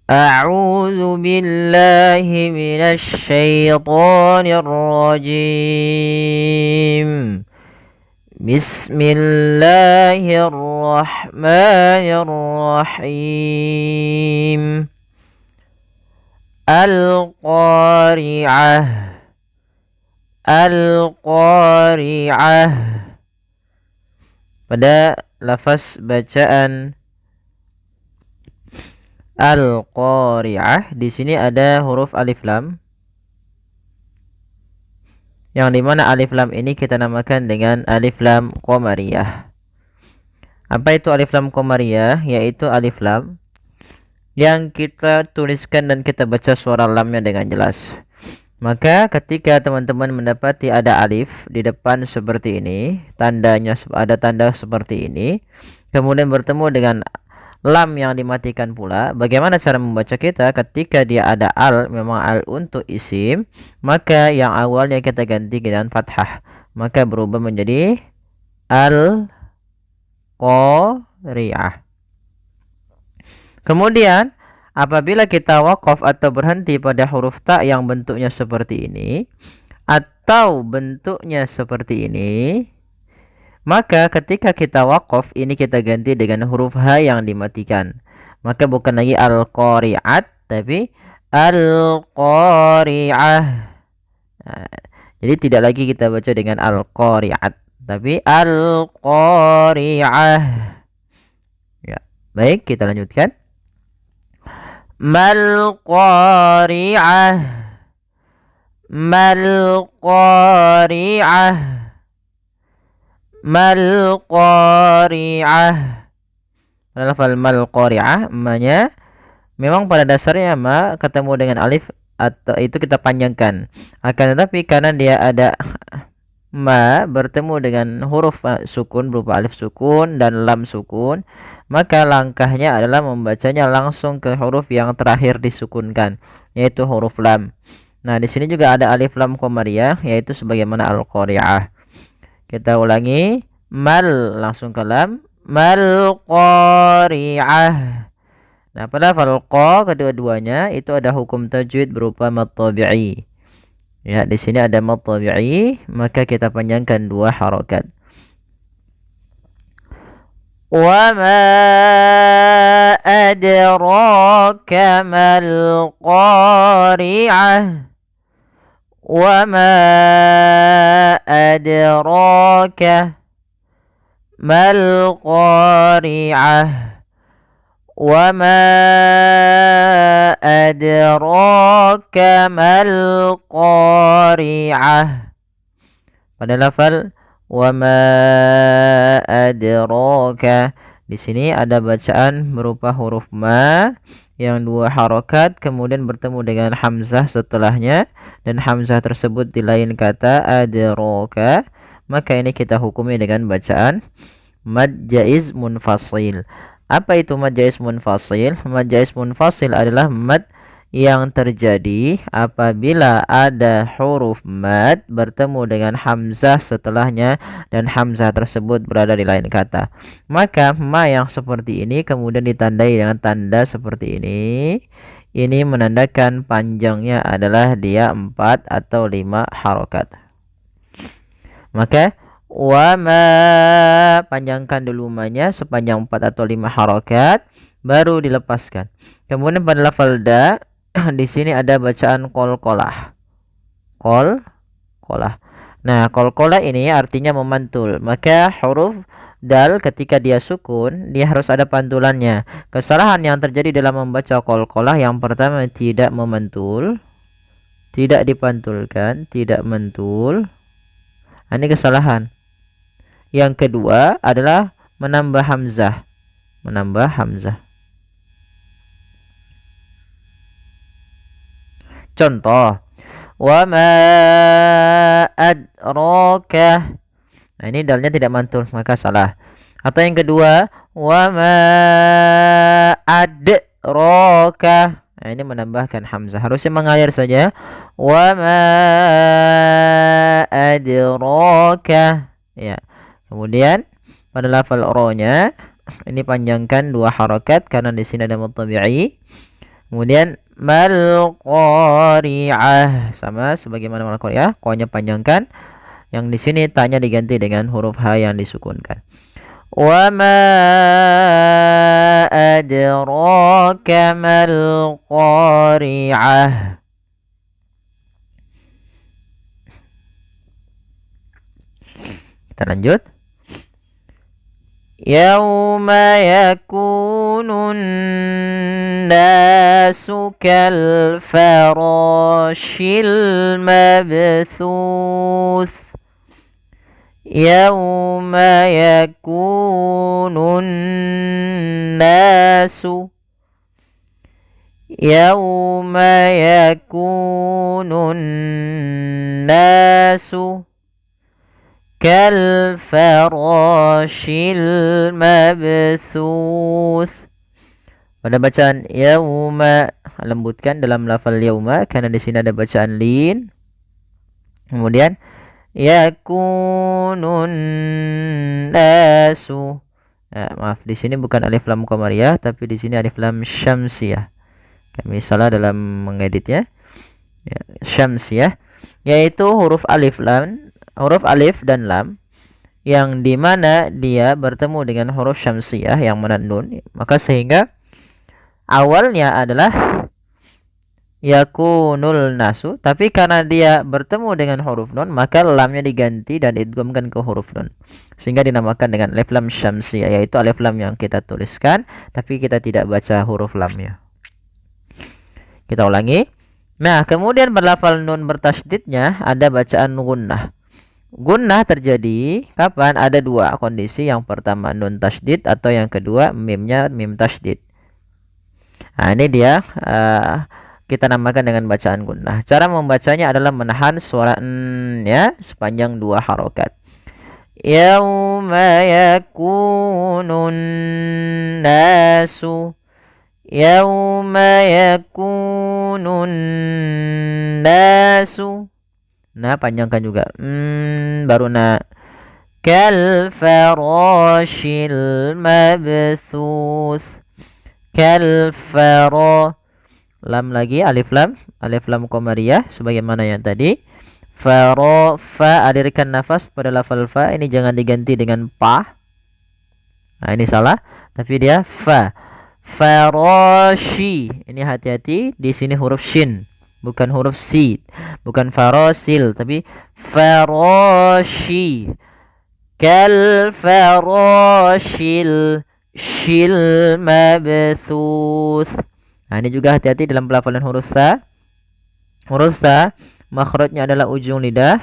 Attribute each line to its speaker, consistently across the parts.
Speaker 1: أعوذ بالله من الشيطان الرجيم. بسم الله الرحمن الرحيم. القارعة. القارعة. Pada lafaz bacaan Al-Qari'ah di sini ada huruf alif lam, yang dimana alif lam ini kita namakan dengan alif lam qamariyah. Apa itu alif lam qamariyah? Yaitu alif lam yang kita tuliskan dan kita baca suara lamnya dengan jelas. Maka ketika teman-teman mendapati ada alif di depan seperti ini, tandanya ada tanda seperti ini, kemudian bertemu dengan lam yang dimatikan pula, bagaimana cara membaca kita? Ketika dia ada al, memang al untuk isim, maka yang awalnya kita ganti dengan fathah, maka berubah menjadi al-qari'ah. Kemudian apabila kita waqaf atau berhenti pada huruf ta yang bentuknya seperti ini atau bentuknya seperti ini, maka ketika kita waqaf ini kita ganti dengan huruf ha yang dimatikan. Maka bukan lagi al-qari'at tapi al-qari'ah. Nah, jadi tidak lagi kita baca dengan al-qari'at tapi al-qari'ah. Ya, baik, kita lanjutkan. Mal qari'ah. Mal qari'ah. Mal qari'ah. Lafal mal qari'ah, ma-nya memang pada dasarnya ma ketemu dengan alif atau itu kita panjangkan. Akan tetapi karena dia ada ma bertemu dengan huruf sukun berupa alif sukun dan lam sukun, maka langkahnya adalah membacanya langsung ke huruf yang terakhir disukunkan, yaitu huruf lam. Nah, di sini juga ada alif lam qamariyah, yaitu sebagaimana al-qari'ah. Kita ulangi, mal langsung ke lam, mal qari'ah. Nah, pada lafal qa kedua-duanya itu ada hukum tajwid berupa mad tabi'i. Ya, di sini ada mad tabi'i, maka kita panjangkan dua harakat. Wa ma adraka mal qari'ah. Wa ma adraka mal qari'ah. Wa ma adraka mal qari'ah. Pada lafal wa ma adraka, di sini ada bacaan berupa huruf ma yang dua harakat kemudian bertemu dengan hamzah setelahnya, dan hamzah tersebut di lain kata adraka, maka ini kita hukumi dengan bacaan mad jaiz munfasil. Apa itu mad jaiz munfasil? Mad jaiz munfasil adalah mad yang terjadi apabila ada huruf mad bertemu dengan hamzah setelahnya dan hamzah tersebut berada di lain kata. Maka ma yang seperti ini kemudian ditandai dengan tanda seperti ini. Ini menandakan panjangnya adalah dia 4 atau 5 harokat. Maka wa ma, panjangkan dulu ma-nya sepanjang 4 atau 5 harokat, baru dilepaskan. Kemudian pada lafal da di sini ada bacaan qalqalah. Qalqalah. Nah, qalqalah ini artinya memantul. Maka huruf dal ketika dia sukun, dia harus ada pantulannya. Kesalahan yang terjadi dalam membaca qalqalah yang pertama tidak memantul, tidak dipantulkan, tidak mentul. Ini kesalahan. Yang kedua adalah menambah hamzah. Menambah hamzah. Contoh, wa ma adraka. Nah, ini dalnya tidak mantul, maka salah. Atau yang kedua, wa ma adraka. Nah, ini menambahkan hamzah. Harusnya mengalir saja. Wa ma adraka. Ya. Kemudian pada lafal ro-nya ini panjangkan dua harakat karena di sini ada mutabi'i. Kemudian mal qari'ah sama sebagaimana mal qari'ah, qanya panjangkan. Yang di sini tanya diganti dengan huruf H yang disukunkan. Wa ma adraka mal qari'ah. Kita lanjut. Yauma yakunun nasu kal farashil mabthuth. Yauma yakunun nasu. Yauma yakunun nasu kal farashil mabthuth. Pada bacaan yauma lembutkan dalam lafal yauma karena di sini ada bacaan lin. Kemudian yakunun nasu. Maaf, di sini bukan alif lam qamariyah tapi di sini alif lam syamsiyah. Kami salah dalam mengeditnya. Ya, syamsiyah yaitu huruf alif dan lam yang dimana dia bertemu dengan huruf syamsiyah yang mana nun, maka sehingga awalnya adalah yakunul nasu, tapi karena dia bertemu dengan huruf nun maka lamnya diganti dan idghamkan ke huruf nun sehingga dinamakan dengan alif lam syamsiyah, yaitu alif lam yang kita tuliskan tapi kita tidak baca huruf lamnya. Kita ulangi. Nah, kemudian berlafal nun bertasydidnya ada bacaan gunnah. Gunnah terjadi kapan? Ada dua kondisi. Yang pertama nun tasydid atau yang kedua mimnya mim tasydid. Nah, ini dia kita namakan dengan bacaan gunnah. Cara membacanya adalah menahan suara n ya sepanjang 2 harokat. Yauma yakunun nasu. Yauma yakunun nasu. Nah, panjangkan juga. Baru na. Kal farashil mabthuth. Kal faro. Lam lagi alif lam qamariyah sebagaimana yang tadi. Faro fa, alirkan nafas pada lafal fa, ini jangan diganti dengan pa. Nah, ini salah, tapi dia fa. Farashi. Ini hati-hati, di sini huruf shin. Bukan huruf si, bukan farasil tapi farashi. Kal farashil shil mabthuth. Nah, ini juga hati-hati dalam pelafalan huruf sa. Huruf sa makhrajnya adalah ujung lidah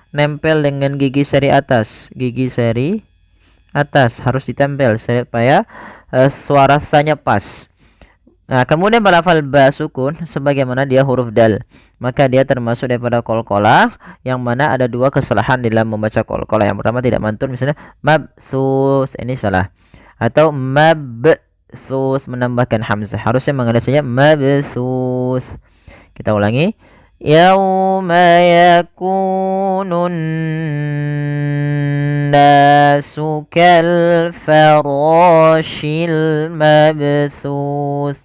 Speaker 1: nempel dengan gigi seri atas. Gigi seri atas harus ditempel supaya suara sanya pas. Nah, kemudian berlafal ba sukun sebagaimana dia huruf dal, maka dia termasuk daripada qalqalah yang mana ada dua kesalahan dalam membaca qalqalah. Yang pertama tidak mantun, misalnya mabsus, ini salah. Atau mabsus menambahkan hamzah, harusnya mengada saja mabsus. Kita ulangi. Yauma yakunun nasu kal farashil mabthuth.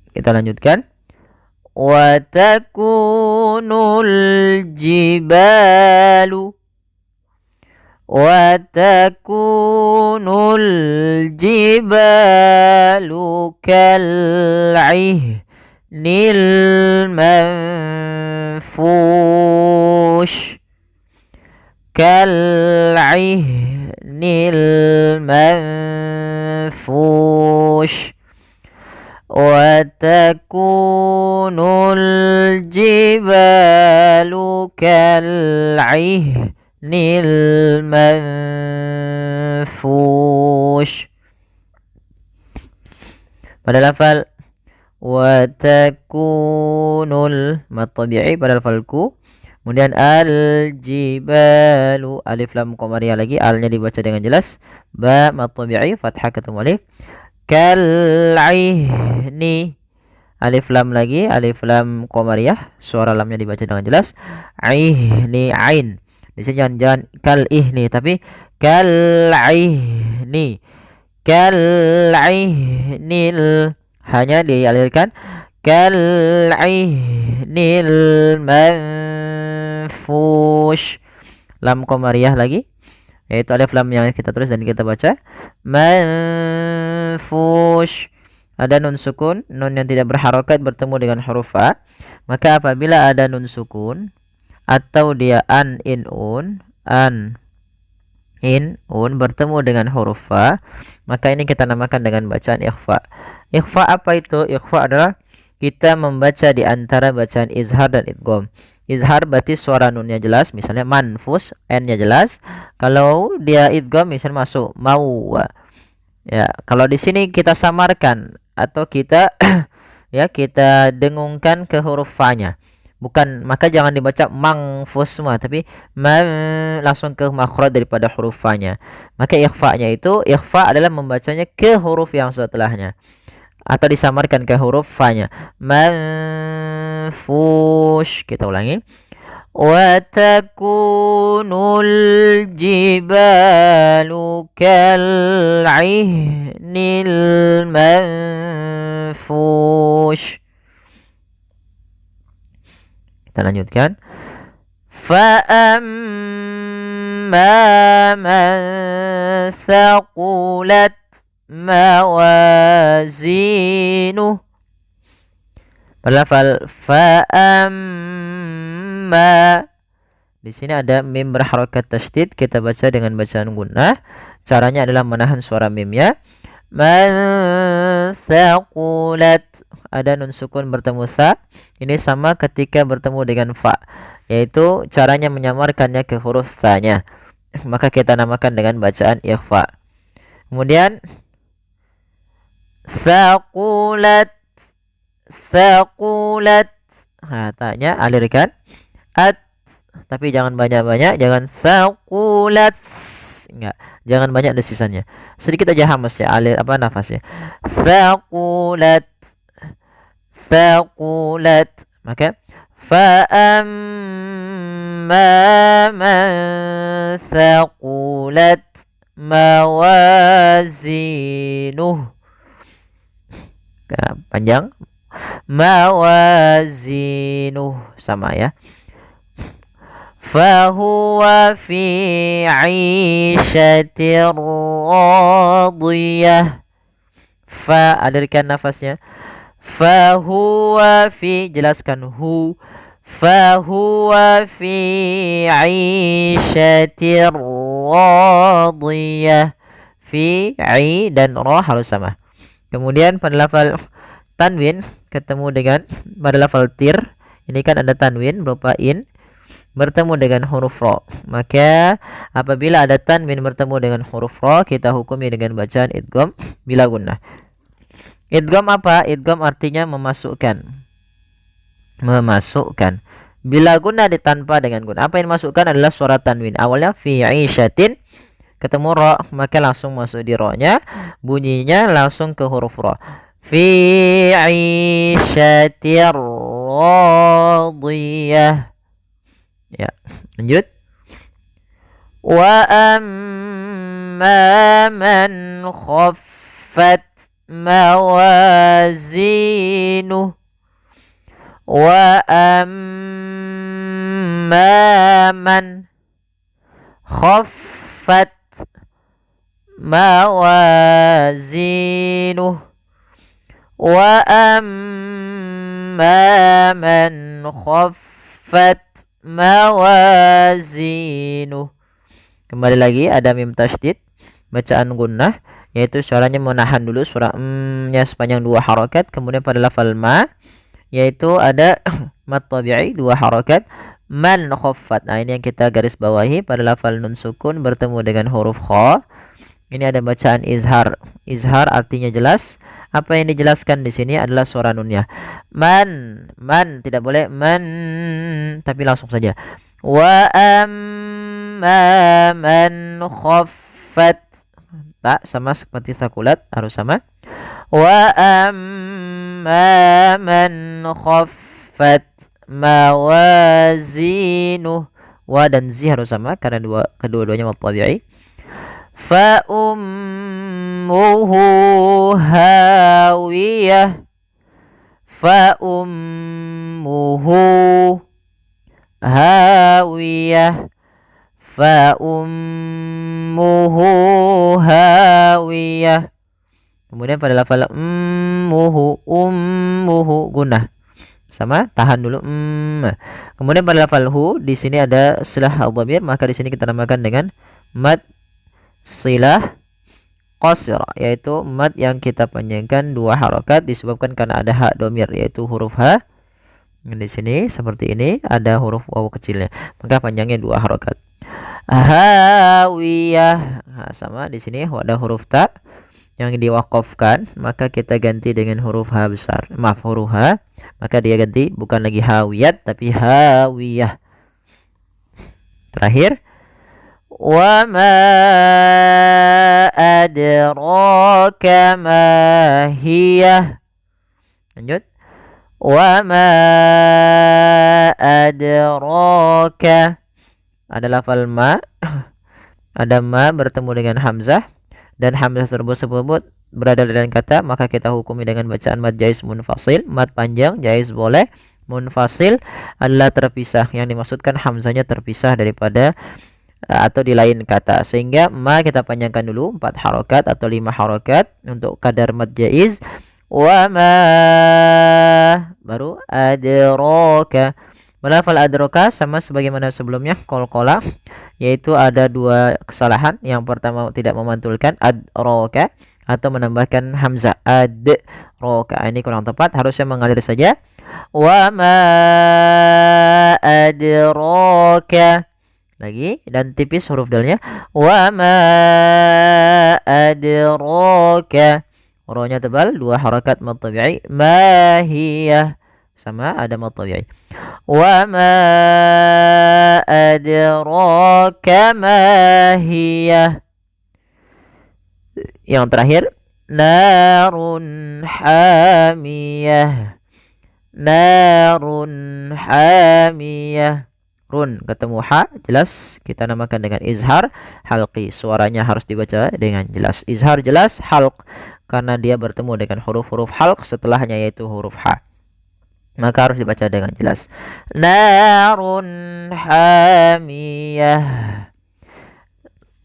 Speaker 1: Kita lanjutkan. Wa takunul jibalu. Wa takunul jibalu kal'ihnil manfush. Kal'ihnil manfush. Wa takunul jibalu kal'ihnil manfush. Pada lafal wa takunul mad tabi'i pada lafal ku. Kemudian al jibalu alif lam qamariyah lagi, alnya dibaca dengan jelas. Ba mad tabi'i fathah ketemu alif. Kal'ihni alif lam lagi, alif lam qamariyah, suara lamnya dibaca dengan jelas. Ihni ain. Di sini jangan kal'ihni tapi kal'ihni, kal'ihnil, hanya dialirkan, kal'ihnil manfush. Lam qamariyah lagi, yaitu alif lam yang kita tulis dan kita baca manfush. Ada nun sukun, nun yang tidak berharokat bertemu dengan huruf fa. Maka apabila ada nun sukun atau dia an in un bertemu dengan huruf fa, maka ini kita namakan dengan bacaan ikhfa. Ikhfa apa itu? Ikhfa adalah kita membaca di antara bacaan izhar dan idgham. Izhar berarti suara nunnya jelas, misalnya manfus, n-nya jelas. Kalau dia idgham misalnya masuk mau. Ya, kalau di sini kita samarkan atau kita ya kita dengungkan ke huruf fa-nya. Bukan, maka jangan dibaca mangfus semua, tapi langsung ke makhraj daripada huruf fa-nya. Maka ikhfa-nya itu, ikhfa adalah membacanya ke huruf yang setelahnya atau disamarkan ke huruf fa-nya. Manfush. Kita ulangi. Wa takunul jibalu kal'ihnil manfush. Kita lanjutkan. Fa amma man thaqulat mawazinuh. Berlafal fa amma. Di sini ada mim berharokat tasydid, kita baca dengan bacaan gunnah. Caranya adalah menahan suara mimnya. Man thaqulat, ada nun sukun bertemu sa. Ini sama ketika bertemu dengan fa, yaitu caranya menyamarkannya ke huruf sa-nya. Maka kita namakan dengan bacaan ikhfa. Kemudian thaqulat, thaqulat, ta-nya alirkan, tapi jangan banyak-banyak, jangan thaqulat, enggak, jangan banyak desisannya, sedikit aja hamas ya, alir nafasnya. Thaqulat, thaqulat. Maka fa amma man thaqulat mawazinuh. Panjang, mawazinuh, sama ya. Fahuwa fi 'ishatir radiyah. Fa, alirkan nafasnya. Fahuwa fi, jelaskan hu. Fahuwa fi 'ishatir radiyah. Fi, i dan ra harus sama. Kemudian pada lafal tanwin ketemu dengan pada lafal tir, ini kan ada tanwin berupa in bertemu dengan huruf ra. Maka apabila ada tanwin bertemu dengan huruf ra, kita hukumi dengan bacaan idgham bila gunnah. Idgham apa? Idgham artinya memasukkan. Memasukkan. Bila gunnah ditanpa dengan gunnah. Apa yang dimasukkan adalah suara tanwin. Awalnya fi 'ishatin, ketemu ra, maka langsung masuk di ra-nya, bunyinya langsung ke huruf ra. Fi 'ishatir radiyah. Ya, lanjut. Wa amma man khaffat mawazinuh. Wa amma man khaffat mawazinuh. Wa amma man khaffat mawazinuh. Kembali lagi ada mim tasydid, bacaan gunnah, yaitu suaranya menahan dulu suara nya sepanjang 2 harakat. Kemudian pada lafal ma, yaitu ada mat tabi'i 2 harakat. Man khaffat, nah ini yang kita garis bawahi. Pada lafal nun sukun bertemu dengan huruf kha, ini ada bacaan izhar. Izhar artinya jelas. Apa yang dijelaskan di sini adalah suara nunnya. Man, tidak boleh man, tapi langsung saja. Wa amma man khaffat, tak sama seperti sakulat, harus sama. Wa amma man khaffat mawazinuh. Wa dan zi harus sama karena kedua-duanya mad tabi'i. fa ummuhu hawiyah, fa ummuhu hawiyah, fa ummuhu hawiyah. Kemudian pada lafal ummuhu gunnah. Sama, tahan dulu. Kemudian pada lafal hu di sini ada silah al-dhamir, maka di sini kita namakan dengan mad silah qasir, yaitu mad yang kita panjangkan 2 harokat disebabkan karena ada hak dhamir yaitu huruf ha. Di sini seperti ini ada huruf waw kecilnya, maka panjangnya 2 harokat. Hawiyah. Nah, sama di sini ada huruf ta yang diwakafkan, maka kita ganti dengan huruf ha besar. Maaf, huruf ha, maka dia ganti bukan lagi hawiyat tapi hawiyah. Terakhir, wa ma adraka ma hiya. Lanjut, wa ma adraka. Ada lafal ma, ada ma bertemu dengan hamzah, dan hamzah tersebut berada dalam kata, maka kita hukumi dengan bacaan mad jaiz munfasil. Mad panjang jaiz boleh, munfasil adalah terpisah, yang dimaksudkan hamzahnya terpisah daripada atau di lain kata, sehingga ma kita panjangkan dulu 4 harokat atau 5 harokat untuk kadar mad jaiz. Wa ma, baru adraka. Melafal adraka sama sebagaimana sebelumnya qalqalah, yaitu ada 2 kesalahan. Yang pertama tidak memantulkan adraka atau menambahkan hamzah adraka. Ini kurang tepat, harusnya mengalir saja. Wa ma adraka. Lagi, dan tipis huruf dalnya. Wa ma adraka. Rohnya tebal, 2 harakat mad tabi'i. Ma hiya, sama ada mad tabi'i. Wa ma adraka ma hiya. Yang terakhir, narun hamiyah. Narun hamiyah. Run ketemu ha, jelas kita namakan dengan izhar halqi. Suaranya harus dibaca dengan jelas. Izhar jelas, halq karena dia bertemu dengan huruf-huruf halq setelahnya yaitu huruf ha, maka harus dibaca dengan jelas. Narun hamiyah.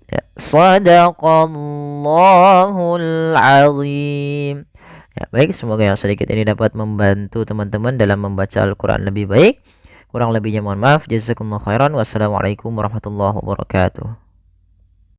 Speaker 1: Ya, sadaqallahul azim. Ya, baik, semoga yang sedikit ini dapat membantu teman-teman dalam membaca Al-Quran lebih baik. Kurang lebihnya mohon maaf. Jazakumullah khairan. Wassalamualaikum warahmatullahi wabarakatuh.